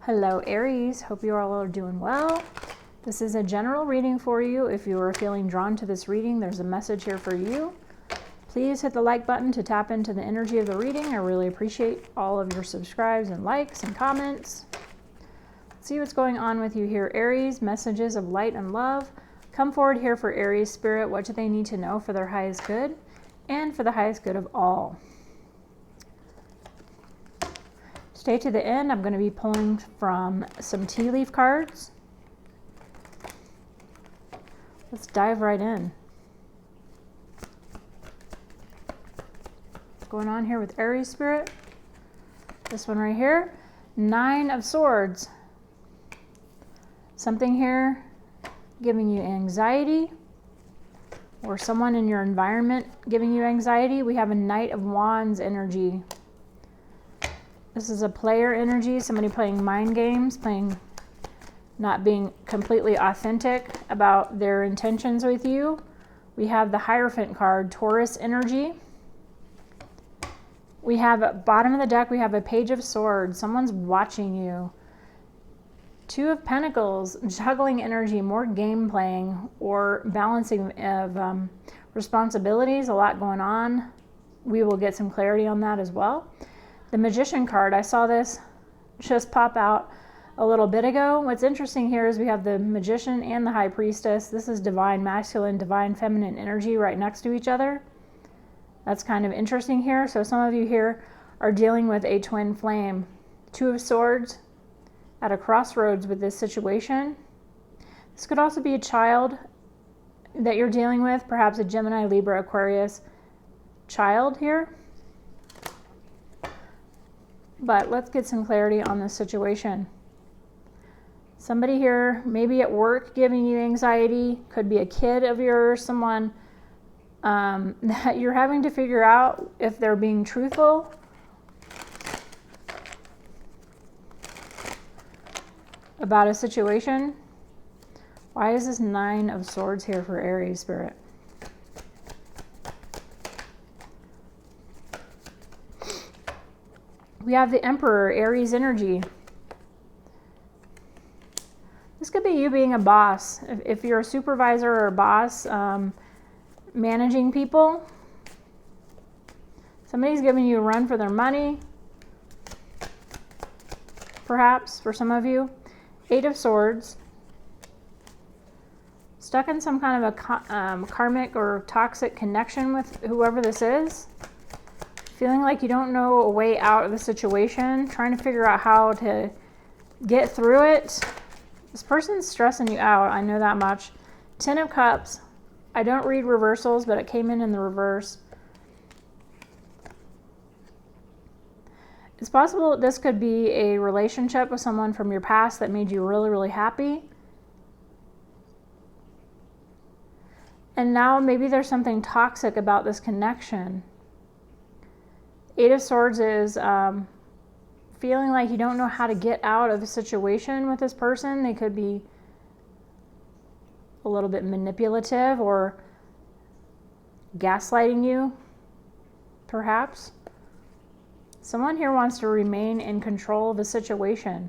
Hello Aries, hope you all are doing well. This is a general reading for you. If you are feeling drawn to this reading, there's a message here for you. Please hit the like button to tap into the energy of the reading. I really appreciate all of your subscribes and likes and comments. Let's see what's going on with you here, Aries. Messages of light and love. Come forward here for Aries spirit. What do they need to know for their highest good and for the highest good of all? Stay to the end. I'm going to be pulling from some tea leaf cards. Let's dive right in. What's going on here with Aries spirit? This one right here, 9 of Swords. Something here giving you anxiety, or someone in your environment giving you anxiety. We have a Knight of Wands energy. This is a player energy, somebody playing mind games, not being completely authentic about their intentions with you. We have the Hierophant card, Taurus energy. We have at bottom of the deck, we have a Page of Swords. Someone's watching you. 2 of Pentacles, juggling energy, more game playing or balancing of responsibilities, a lot going on. We will get some clarity on that as well. The Magician card, I saw this just pop out a little bit ago. What's interesting here is we have the Magician and the High Priestess. This is divine masculine, divine feminine energy right next to each other. That's kind of interesting here. So some of you here are dealing with a twin flame. 2 of Swords at a crossroads with this situation. This could also be a child that you're dealing with, perhaps a Gemini, Libra, Aquarius child here. But let's get some clarity on this situation. Somebody here, maybe at work, giving you anxiety. Could be a kid of yours, someone that you're having to figure out if they're being truthful. About a situation. Why is this 9 of Swords here for Aries spirit? We have the Emperor, Aries energy. This could be you being a boss. If you're a supervisor or a boss, managing people. Somebody's giving you a run for their money. Perhaps, for some of you. 8 of Swords. Stuck in some kind of a karmic or toxic connection with whoever this is. Feeling like you don't know a way out of the situation, trying to figure out how to get through it. This person's stressing you out, I know that much. 10 of Cups. I don't read reversals, but it came in the reverse. It's possible this could be a relationship with someone from your past that made you really, really happy. And now maybe there's something toxic about this connection. 8 of Swords is feeling like you don't know how to get out of a situation with this person. They could be a little bit manipulative or gaslighting you, perhaps. Someone here wants to remain in control of the situation.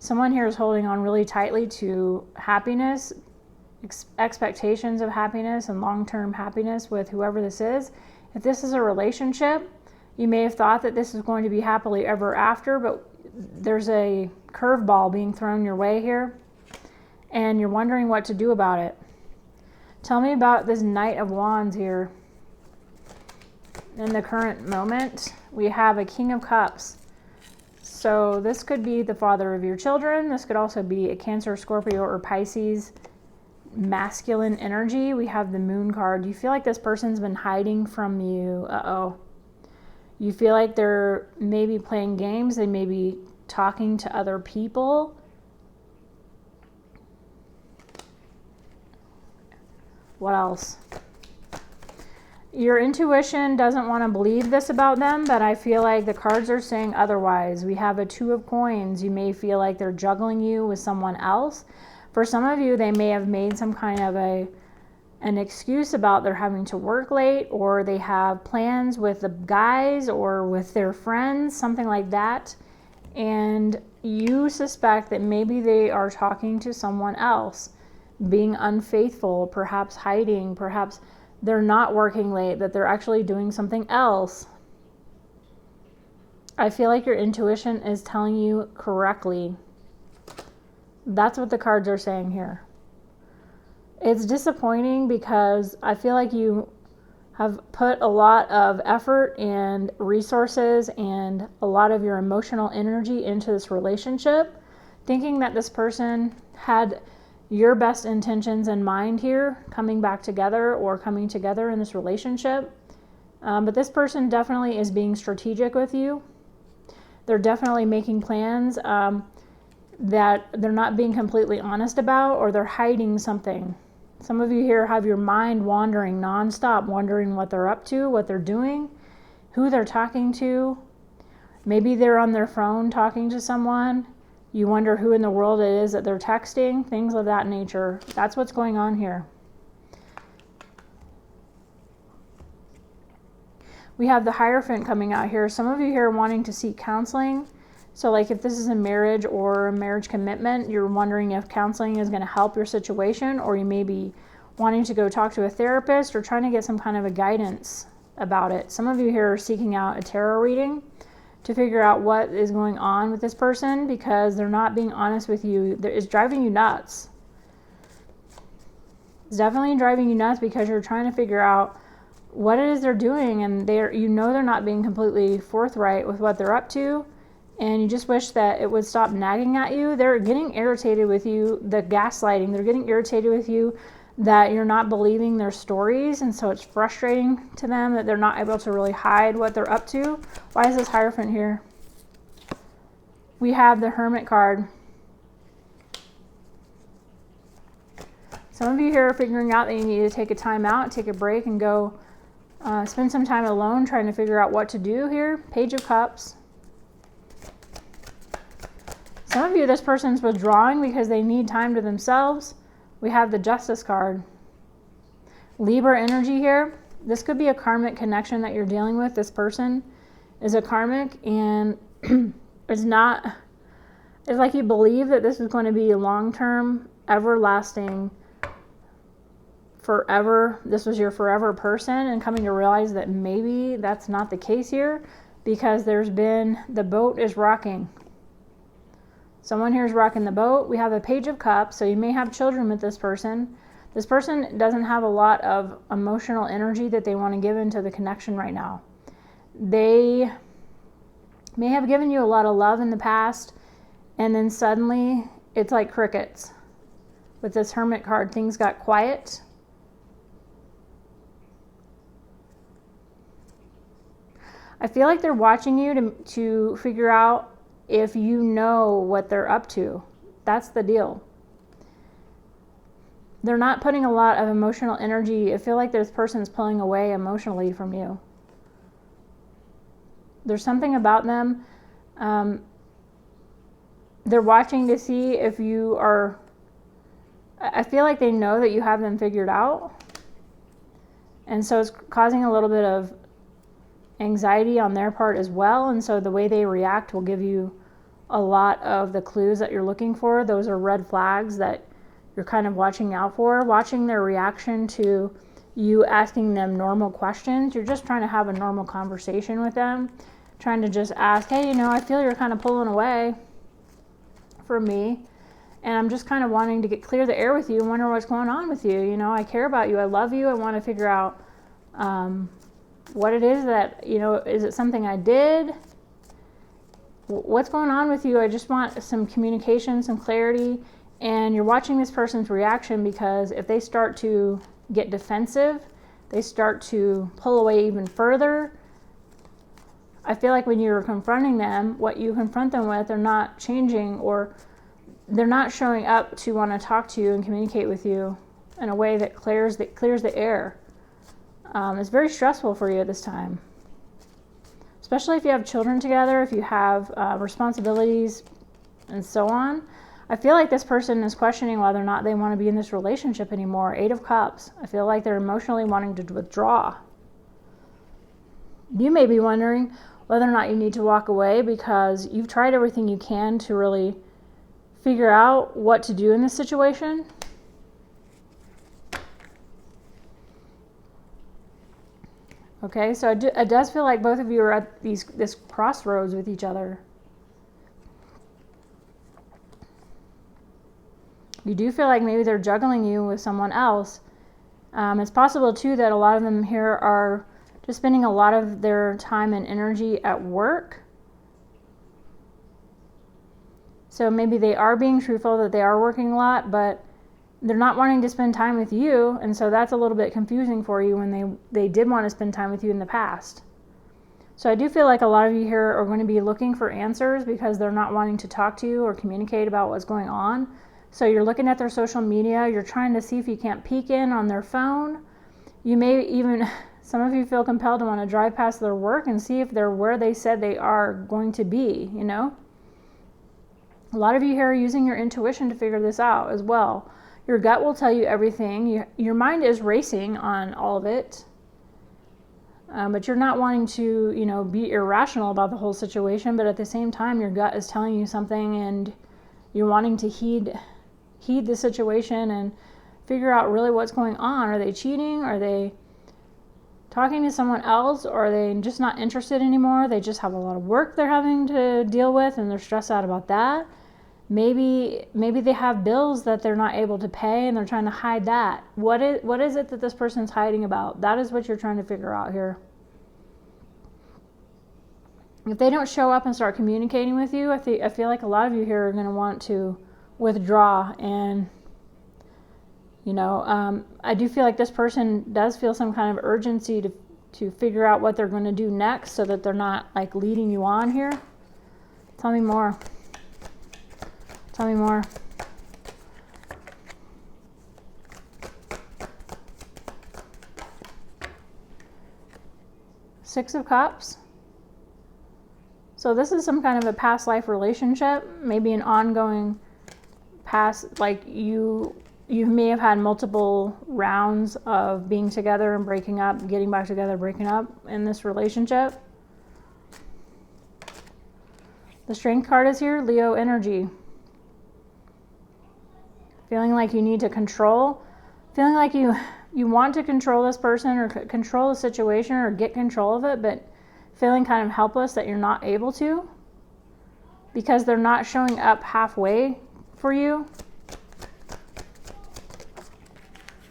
Someone here is holding on really tightly to happiness, expectations of happiness and long-term happiness with whoever this is. If this is a relationship, you may have thought that this is going to be happily ever after, but there's a curveball being thrown your way here, and you're wondering what to do about it. Tell me about this Knight of Wands here. In the current moment, we have a King of Cups. So this could be the father of your children. This could also be a Cancer, Scorpio, or Pisces masculine energy. We have the Moon card. You feel like this person's been hiding from you. You feel like they're maybe playing games. They may be talking to other people. What else? Your intuition doesn't want to believe this about them, but I feel like the cards are saying otherwise. We have a 2 of Coins. You may feel like they're juggling you with someone else. For some of you, they may have made some kind of an excuse about they're having to work late, or they have plans with the guys or with their friends, something like that. and you suspect that maybe they are talking to someone else, being unfaithful, perhaps hiding, perhaps they're not working late, that they're actually doing something else. I feel like your intuition is telling you correctly. That's what the cards are saying here. It's disappointing because I feel like you have put a lot of effort and resources and a lot of your emotional energy into this relationship, thinking that this person had your best intentions in mind here, coming back together or coming together in this relationship. But this person definitely is being strategic with you. They're definitely making plans that they're not being completely honest about, or they're hiding something. Some of you here have your mind wandering nonstop, wondering what they're up to, what they're doing, who they're talking to. Maybe they're on their phone talking to someone. You wonder who in the world it is that they're texting, things of that nature. That's what's going on here. We have the Hierophant coming out here. Some of you here are wanting to seek counseling. So like if this is a marriage or a marriage commitment, you're wondering if counseling is going to help your situation, or you may be wanting to go talk to a therapist or trying to get some kind of a guidance about it. Some of you here are seeking out a tarot reading to figure out what is going on with this person, because they're not being honest with you. It's driving you nuts. It's definitely driving you nuts because you're trying to figure out what it is they're doing, and they're not being completely forthright with what they're up to. And you just wish that it would stop nagging at you. They're getting irritated with you, the gaslighting. They're getting irritated with you that you're not believing their stories. And so it's frustrating to them that they're not able to really hide what they're up to. Why is this Hierophant here? We have the Hermit card. Some of you here are figuring out that you need to take a time out, take a break, and go spend some time alone trying to figure out what to do here. Page of Cups. Some of you, this person's withdrawing because they need time to themselves. We have the Justice card. Libra energy here. This could be a karmic connection that you're dealing with. This person is a karmic, and it's like you believe that this is going to be a long-term, everlasting, forever. This was your forever person, and coming to realize that maybe that's not the case here, because the boat is rocking. Someone here is rocking the boat. We have a Page of Cups, so you may have children with this person. This person doesn't have a lot of emotional energy that they want to give into the connection right now. They may have given you a lot of love in the past, and then suddenly it's like crickets. With this Hermit card, things got quiet. I feel like they're watching you to figure out if you know what they're up to. That's the deal. They're not putting a lot of emotional energy. I feel like this person's pulling away emotionally from you. There's something about them. They're watching to see if you are... I feel like they know that you have them figured out. And so it's causing a little bit of anxiety on their part as well. And so the way they react will give you a lot of the clues that you're looking for. Those are red flags that you're kind of watching out for, watching their reaction to you asking them normal questions. You're just trying to have a normal conversation with them, trying to just ask, hey, I feel you're kind of pulling away from me, and I'm just kind of wanting to clear the air with you and wonder what's going on with you. I care about you. I love you. I want to figure out what it is that, is it something I did? What's going on with you? I just want some communication, some clarity. And you're watching this person's reaction, because if they start to get defensive, they start to pull away even further. I feel like when you're confronting them, what you confront them with, they're not changing, or they're not showing up to want to talk to you and communicate with you in a way that clears the air. It's very stressful for you at this time. Especially if you have children together, if you have responsibilities and so on. I feel like this person is questioning whether or not they want to be in this relationship anymore. 8 of Cups. I feel like they're emotionally wanting to withdraw. You may be wondering, whether or not you need to walk away, because you've tried everything you can to really figure out what to do in this situation. Okay, so it does feel like both of you are at this crossroads with each other. You do feel like maybe they're juggling you with someone else. It's possible, too, that a lot of them here are just spending a lot of their time and energy at work. So maybe they are being truthful that they are working a lot, but they're not wanting to spend time with you, and so that's a little bit confusing for you when they did want to spend time with you in the past. So I do feel like a lot of you here are going to be looking for answers because they're not wanting to talk to you or communicate about what's going on. So you're looking at their social media, you're trying to see if you can't peek in on their phone. You may even, some of you feel compelled to want to drive past their work and see if they're where they said they are going to be, you know? A lot of you here are using your intuition to figure this out as well. Your gut will tell you everything. Your mind is racing on all of it. But you're not wanting to, be irrational about the whole situation. But at the same time, your gut is telling you something, and you're wanting to heed the situation and figure out really what's going on. Are they cheating? Are they talking to someone else? Or are they just not interested anymore? They just have a lot of work they're having to deal with, and they're stressed out about that. Maybe they have bills that they're not able to pay, and they're trying to hide that. What is it that this person's hiding about? That is what you're trying to figure out here. If they don't show up and start communicating with you, I feel like a lot of you here are going to want to withdraw. And, I do feel like this person does feel some kind of urgency to figure out what they're going to do next so that they're not, like, leading you on here. Tell me more. Tell me more. Six of Cups. So this is some kind of a past life relationship, maybe an ongoing past, like you may have had multiple rounds of being together and breaking up, getting back together, breaking up in this relationship. The Strength card is here, Leo energy. Feeling like you need to control, feeling like you want to control this person or control the situation or get control of it, but feeling kind of helpless that you're not able to because they're not showing up halfway for you.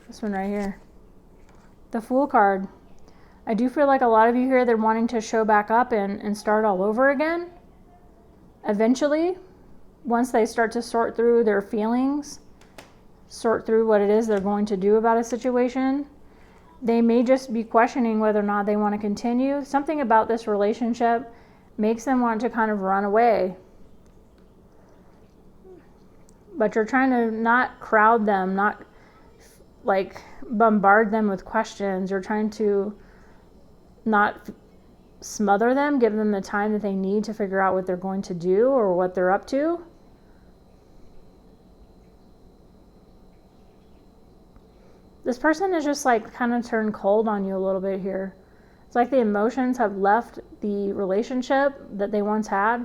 This one right here. The Fool card. I do feel like a lot of you here, they're wanting to show back up and start all over again. Eventually, once they start to sort through their feelings, sort through what it is they're going to do about a situation, they may just be questioning whether or not they want to continue. Something about this relationship makes them want to kind of run away. But you're trying to not crowd them, not like bombard them with questions. You're trying to not smother them, give them the time that they need to figure out what they're going to do or what they're up to. This person is just like kind of turned cold on you a little bit here. It's like the emotions have left the relationship that they once had.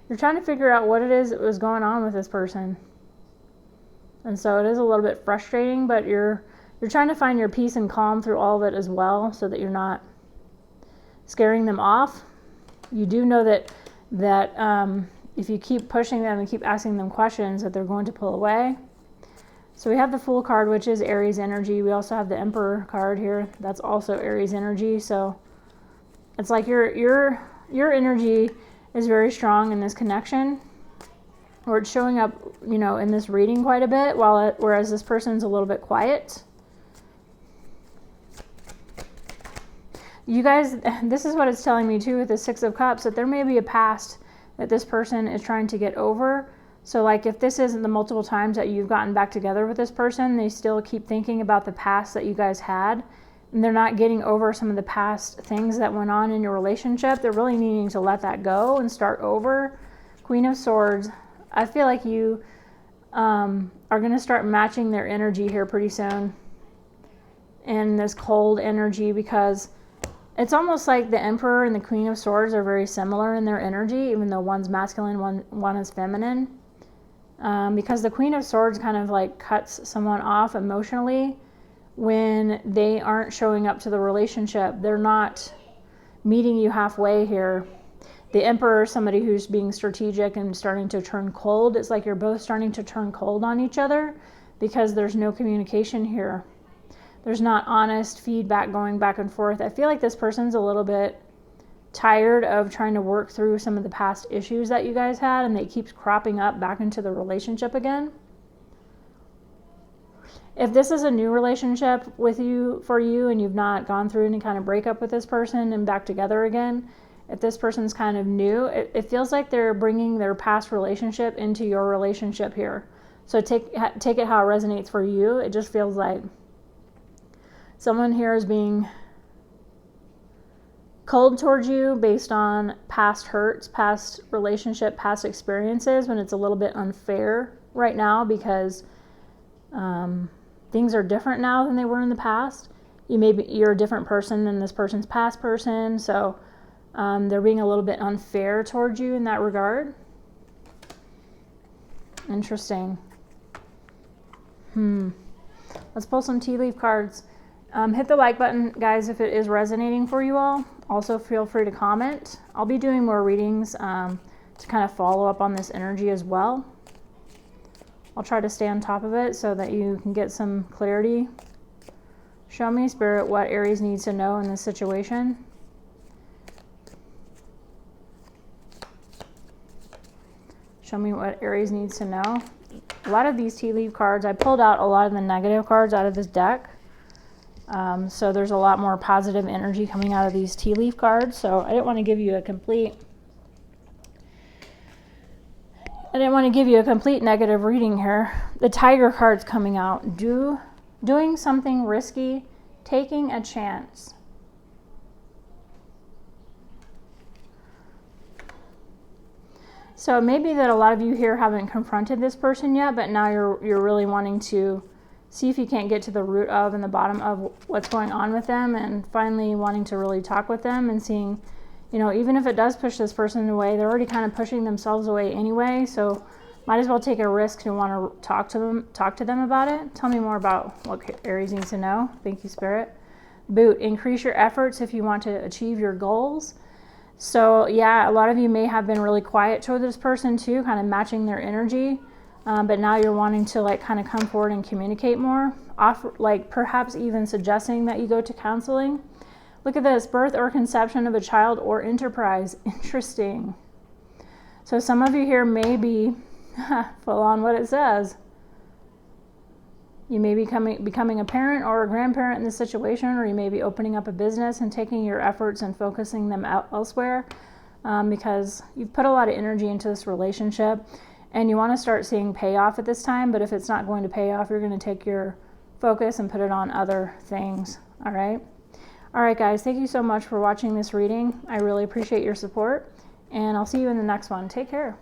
You're trying to figure out what it is that was going on with this person. And so it is a little bit frustrating, but you're trying to find your peace and calm through all of it as well so that you're not scaring them off. You do know that if you keep pushing them and keep asking them questions that they're going to pull away. So we have the Fool card, which is Aries energy. We also have the Emperor card here. That's also Aries energy. So it's like your energy is very strong in this connection, or it's showing up, in this reading quite a bit, whereas this person's a little bit quiet. You guys, this is what it's telling me too with the Six of Cups, that there may be a past that this person is trying to get over. So like if this isn't the multiple times that you've gotten back together with this person, they still keep thinking about the past that you guys had, and they're not getting over some of the past things that went on in your relationship. They're really needing to let that go and start over. Queen of Swords. I feel like you are going to start matching their energy here pretty soon in this cold energy, because It's almost like the Emperor and the Queen of Swords are very similar in their energy, even though one's masculine, one is feminine. Because the Queen of Swords kind of like cuts someone off emotionally when they aren't showing up to the relationship. They're not meeting you halfway here. The Emperor is somebody who's being strategic and starting to turn cold. It's like you're both starting to turn cold on each other because there's no communication here. There's not honest feedback going back and forth. I feel like this person's a little bit tired of trying to work through some of the past issues that you guys had, and it keeps cropping up back into the relationship again. If this is a new relationship for you and you've not gone through any kind of breakup with this person and back together again, if this person's kind of new, it feels like they're bringing their past relationship into your relationship here. So take it how it resonates for you. It just feels like someone here is being cold towards you based on past hurts, past relationship, past experiences, when it's a little bit unfair right now because things are different now than they were in the past. You're a different person than this person's past person, so they're being a little bit unfair towards you in that regard. Interesting. Let's pull some tea leaf cards. Hit the like button, guys, if it is resonating for you all. Also, feel free to comment. I'll be doing more readings to kind of follow up on this energy as well. I'll try to stay on top of it so that you can get some clarity. Show me, Spirit, what Aries needs to know in this situation. Show me what Aries needs to know. A lot of these tea leaf cards, I pulled out a lot of the negative cards out of this deck. So there's a lot more positive energy coming out of these tea leaf cards. So I didn't want to give you a complete negative reading here. The Tiger card's coming out. Doing something risky, taking a chance. So it may be that a lot of you here haven't confronted this person yet, but now you're really wanting to see if you can't get to the root of and the bottom of what's going on with them, and finally wanting to really talk with them and seeing, even if it does push this person away, they're already kind of pushing themselves away anyway, so might as well take a risk to want to talk to them about it. Tell me more about what Aries needs to know. Thank you, Spirit. Boot, increase your efforts if you want to achieve your goals. So yeah, a lot of you may have been really quiet toward this person too, kind of matching their energy. But now you're wanting to kind of come forward and communicate more. Perhaps even suggesting that you go to counseling. Look at this, birth or conception of a child or enterprise. Interesting. So some of you here may be full on what it says. You may be becoming a parent or a grandparent in this situation, or you may be opening up a business and taking your efforts and focusing them out elsewhere because you've put a lot of energy into this relationship. And you want to start seeing payoff at this time, but if it's not going to pay off, you're going to take your focus and put it on other things, all right? All right, guys, thank you so much for watching this reading. I really appreciate your support, and I'll see you in the next one. Take care.